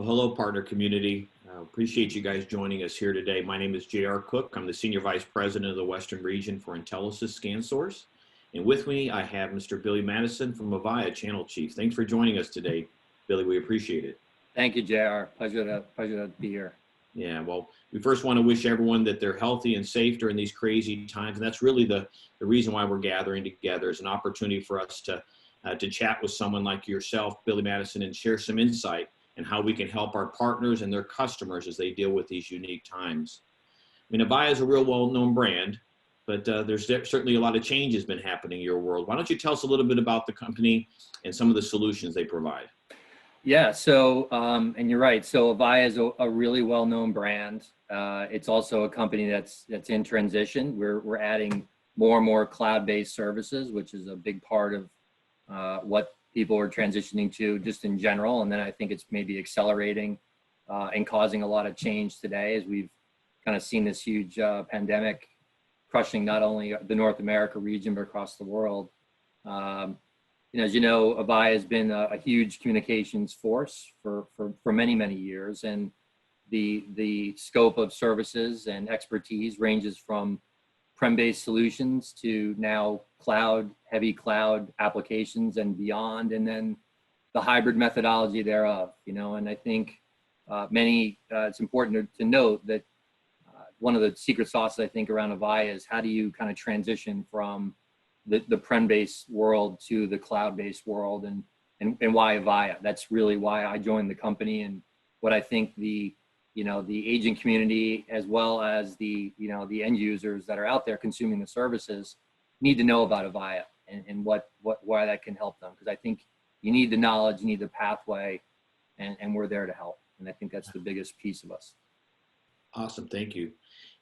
Well, hello, partner community. Appreciate you guys joining us here today. My name is J.R. Cook. I'm the Senior Vice President of the Western Region for Intelisys ScanSource. And with me, I have Mr. Billy Madison from Avaya, Channel Chief. Thanks for joining us today, Billy. We appreciate it. Thank you, JR. Pleasure to be here. Yeah, well, we first want to wish everyone that they're healthy and safe during these crazy times. And that's really the reason why we're gathering together, is an opportunity for us to chat with someone like yourself, Billy Madison, and share some insight and how we can help our partners and their customers as they deal with these unique times. I mean, Avaya is a real well-known brand, but there's certainly a lot of change has been happening in your world. Why don't you tell us a little bit about the company and some of the solutions they provide? Yeah, so, and you're right. So Avaya is a really well-known brand. It's also a company that's in transition. We're adding more and more cloud-based services, which is a big part of what people are transitioning to just in general. And then I think it's maybe accelerating and causing a lot of change today, as we've kind of seen this huge pandemic crushing not only the North America region, but across the world. As you know, Avaya has been a huge communications force for many, many years. And the scope of services and expertise ranges from prem-based solutions to now heavy cloud applications and beyond, and then the hybrid methodology thereof. And I think it's important to note that one of the secret sauces I think around Avaya is how do you kind of transition from the prem-based world to the cloud-based world, and why Avaya. That's really why I joined the company, and what I think the agent community, as well as the end users that are out there consuming the services, need to know about Avaya and why that can help them. Because I think you need the knowledge, you need the pathway, and we're there to help. And I think that's the biggest piece of us. Awesome, thank you.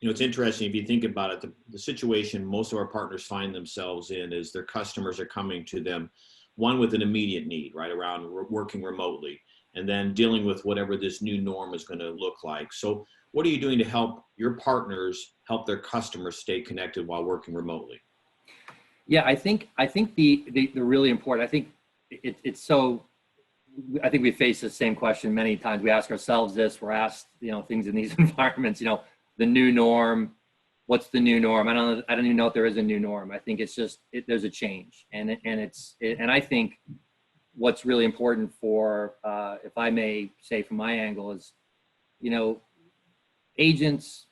It's interesting if you think about it, the situation most of our partners find themselves in is their customers are coming to them, one with an immediate need, right, around working remotely, and then dealing with whatever this new norm is going to look like. So what are you doing to help your partners help their customers stay connected while working remotely? Yeah, I think the really important, I think it's so, I think we face the same question many times. We ask ourselves this, we're asked, things in these environments, the new norm, what's the new norm? I don't even know if there is a new norm. I think it's just, there's a change. And I think what's really important for, if I may say from my angle, is, agents,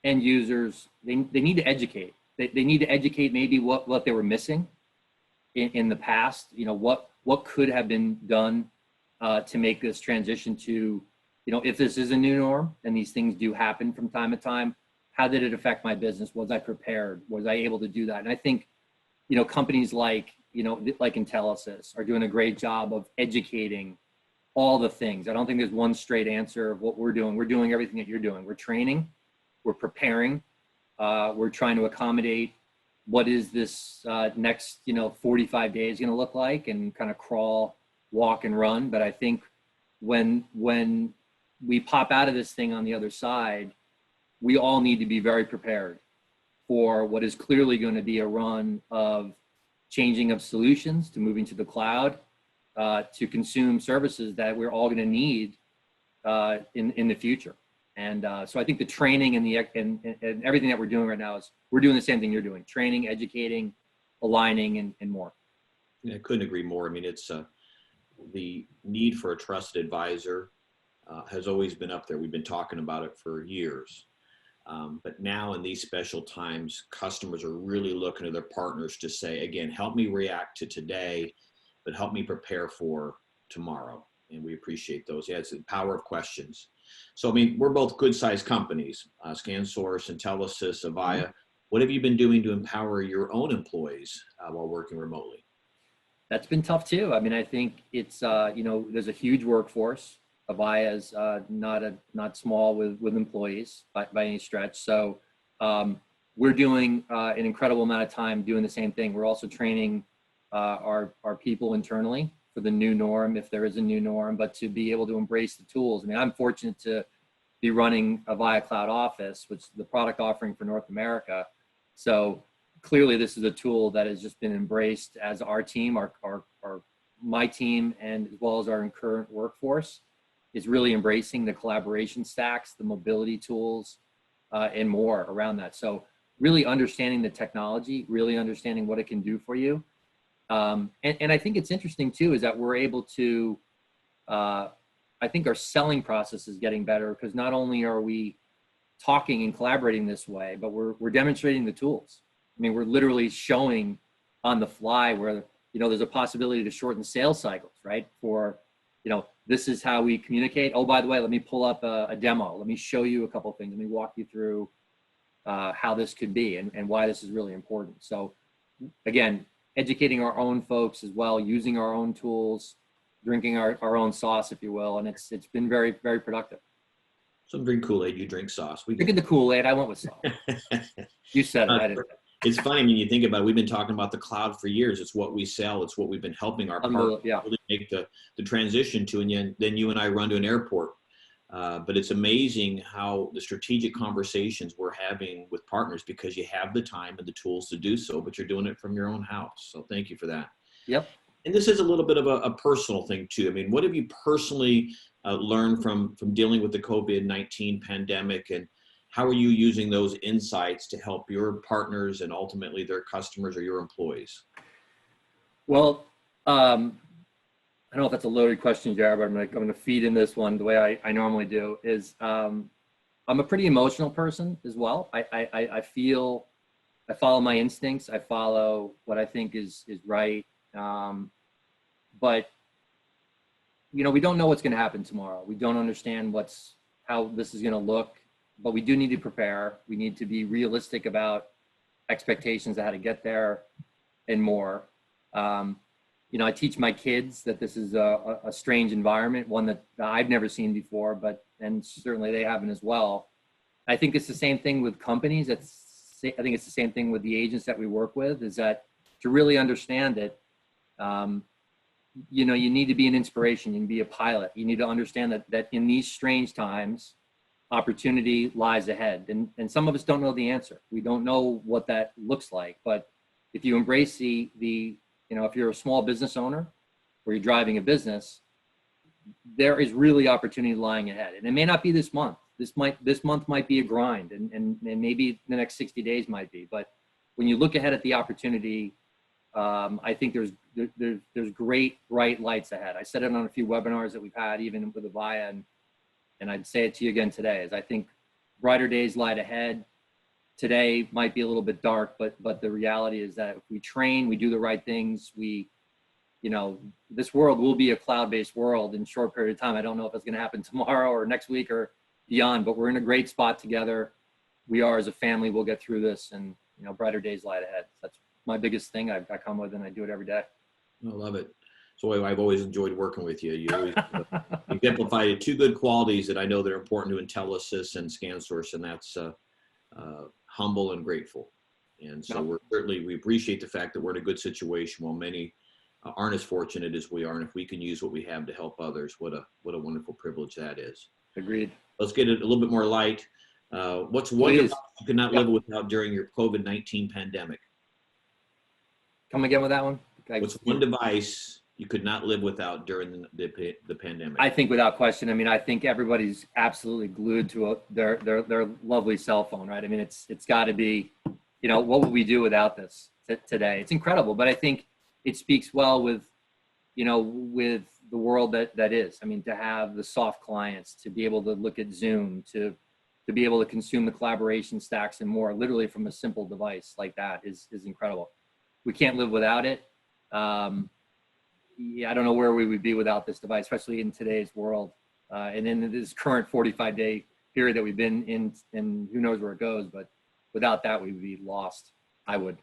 end users, they need to educate. They need to educate maybe what they were missing in the past, what could have been done to make this transition to, if this is a new norm and these things do happen from time to time, how did it affect my business? Was I prepared? Was I able to do that? And I think, companies like Intelisys are doing a great job of educating all the things. I don't think there's one straight answer of what we're doing. We're doing everything that you're doing. We're training, we're preparing, we're trying to accommodate what is this next, 45 days going to look like, and kind of crawl, walk, and run. But I think when we pop out of this thing on the other side, we all need to be very prepared for what is clearly going to be a run of changing of solutions, to moving to the cloud, to consume services that we're all going to need in the future. And so I think the training and everything that we're doing right now is we're doing the same thing you're doing: training, educating, aligning, and more. Yeah, I couldn't agree more. I mean, it's the need for a trusted advisor has always been up there. We've been talking about it for years. But now in these special times, customers are really looking to their partners to say, again, help me react to today, but help me prepare for tomorrow. And we appreciate those. Yeah, it's the power of questions. So, I mean, we're both good-sized companies, ScanSource, Intelisys, Avaya. What have you been doing to empower your own employees while working remotely? That's been tough too. I mean, I think it's, there's a huge workforce. Avaya is not small with employees by any stretch. So we're doing an incredible amount of time doing the same thing. We're also training our people internally for the new norm, if there is a new norm, but to be able to embrace the tools. I mean, I'm fortunate to be running Avaya Cloud Office, which is the product offering for North America. So clearly this is a tool that has just been embraced as our team, my team, and as well as our current workforce. is really embracing the collaboration stacks, the mobility tools, and more around that. So really understanding the technology, really understanding what it can do for you. And I think it's interesting too, is that we're able to, I think our selling process is getting better, because not only are we talking and collaborating this way, but we're demonstrating the tools. I mean, we're literally showing on the fly where, there's a possibility to shorten sales cycles, right? For, this is how we communicate. Oh, by the way, let me pull up a demo. Let me show you a couple of things. Let me walk you through how this could be and why this is really important. So again, educating our own folks as well, using our own tools, drinking our own sauce, if you will. And it's been very, very productive. Some drink Kool-Aid, you drink sauce. Drinking the Kool-Aid, I went with sauce. You said it, I didn't. It's funny when you think about it. We've been talking about the cloud for years. It's what we sell. It's what we've been helping our partners really make the transition to. And then you and I run to an airport. But it's amazing how the strategic conversations we're having with partners, because you have the time and the tools to do so, but you're doing it from your own house. So thank you for that. Yep. And this is a little bit of a personal thing too. I mean, what have you personally learned from dealing with the COVID-19 pandemic, and how are you using those insights to help your partners and ultimately their customers or your employees? Well, I don't know if that's a loaded question, Jared, but I'm going to feed in this one the way I normally do. Is I'm a pretty emotional person as well. I feel, I follow my instincts. I follow what I think is right. But we don't know what's going to happen tomorrow. We don't understand how this is going to look, but we do need to prepare. We need to be realistic about expectations of how to get there and more. I teach my kids that this is a strange environment, one that I've never seen before, and certainly they haven't as well. I think it's the same thing with companies. I think it's the same thing with the agents that we work with, is that to really understand it, you need to be an inspiration. You need to be a pilot. You need to understand that in these strange times, opportunity lies ahead. And some of us don't know the answer. We don't know what that looks like. But if you embrace if you're a small business owner or you're driving a business, there is really opportunity lying ahead. And it may not be this month. This month might be a grind, and maybe the next 60 days might be. But when you look ahead at the opportunity, I think there's great bright lights ahead. I said it on a few webinars that we've had, even with Avaya, and I'd say it to you again today, is I think brighter days lie ahead. Today might be a little bit dark, but the reality is that if we train, we do the right things, this world will be a cloud-based world in a short period of time. I don't know if it's going to happen tomorrow or next week or beyond, but we're in a great spot together. We are, as a family, we'll get through this, and brighter days lie ahead. That's my biggest thing I come with, and I do it every day. I love it. So I've always enjoyed working with you. You always exemplified two good qualities that I know that are important to Intelisys and ScanSource, and that's humble and grateful. And so we appreciate the fact that we're in a good situation, while many aren't as fortunate as we are. And if we can use what we have to help others, what a wonderful privilege that is. Agreed. Let's get it a little bit more light. What's one device you could not live without during your COVID-19 pandemic? Come again with that one? What's one device you could not live without during the pandemic? I think without question. I mean, I think everybody's absolutely glued to their lovely cell phone, right? I mean, it's got to be, what would we do without this today? It's incredible, but I think it speaks well with the world that is. I mean, to have the soft clients, to be able to look at Zoom, to be able to consume the collaboration stacks and more, literally from a simple device like that is incredible. We can't live without it. I don't know where we would be without this device, especially in today's world. And in this current 45-day period that we've been in, and who knows where it goes, but without that, we would be lost. I don't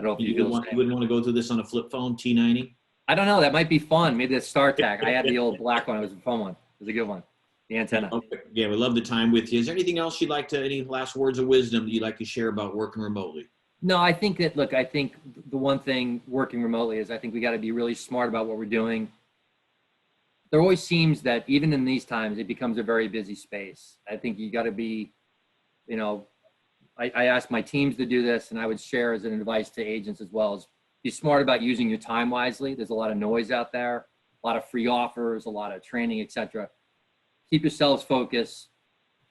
know if you wouldn't want to go through this on a flip phone, T90? I don't know. That might be fun. Maybe the StarTAC. I had the old black one. It was a fun one. It was a good one. The antenna. Okay. Yeah, we love the time with you. Is there anything else you'd like any last words of wisdom that you'd like to share about working remotely? No, I think that, I think the one thing working remotely is I think we got to be really smart about what we're doing. There always seems that even in these times, it becomes a very busy space. I think you got to be, I ask my teams to do this, and I would share as an advice to agents as well, is be smart about using your time wisely. There's a lot of noise out there, a lot of free offers, a lot of training, etc. keep yourselves focused,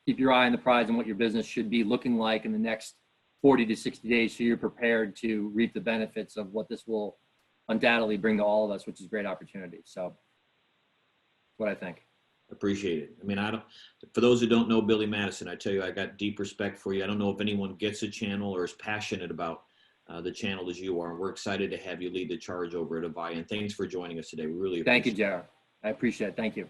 keep your eye on the prize and what your business should be looking like in the next 40 to 60 days so you're prepared to reap the benefits of what this will undoubtedly bring to all of us, which is a great opportunity. So what I think. Appreciate it. I mean, I don't, for those who don't know Billy Madison, I tell you, I got deep respect for you. I don't know if anyone gets a channel or is passionate about the channel as you are. And we're excited to have you lead the charge over at Avaya. And thanks for joining us today. We really appreciate it. Thank you, Jared. I appreciate it. Thank you.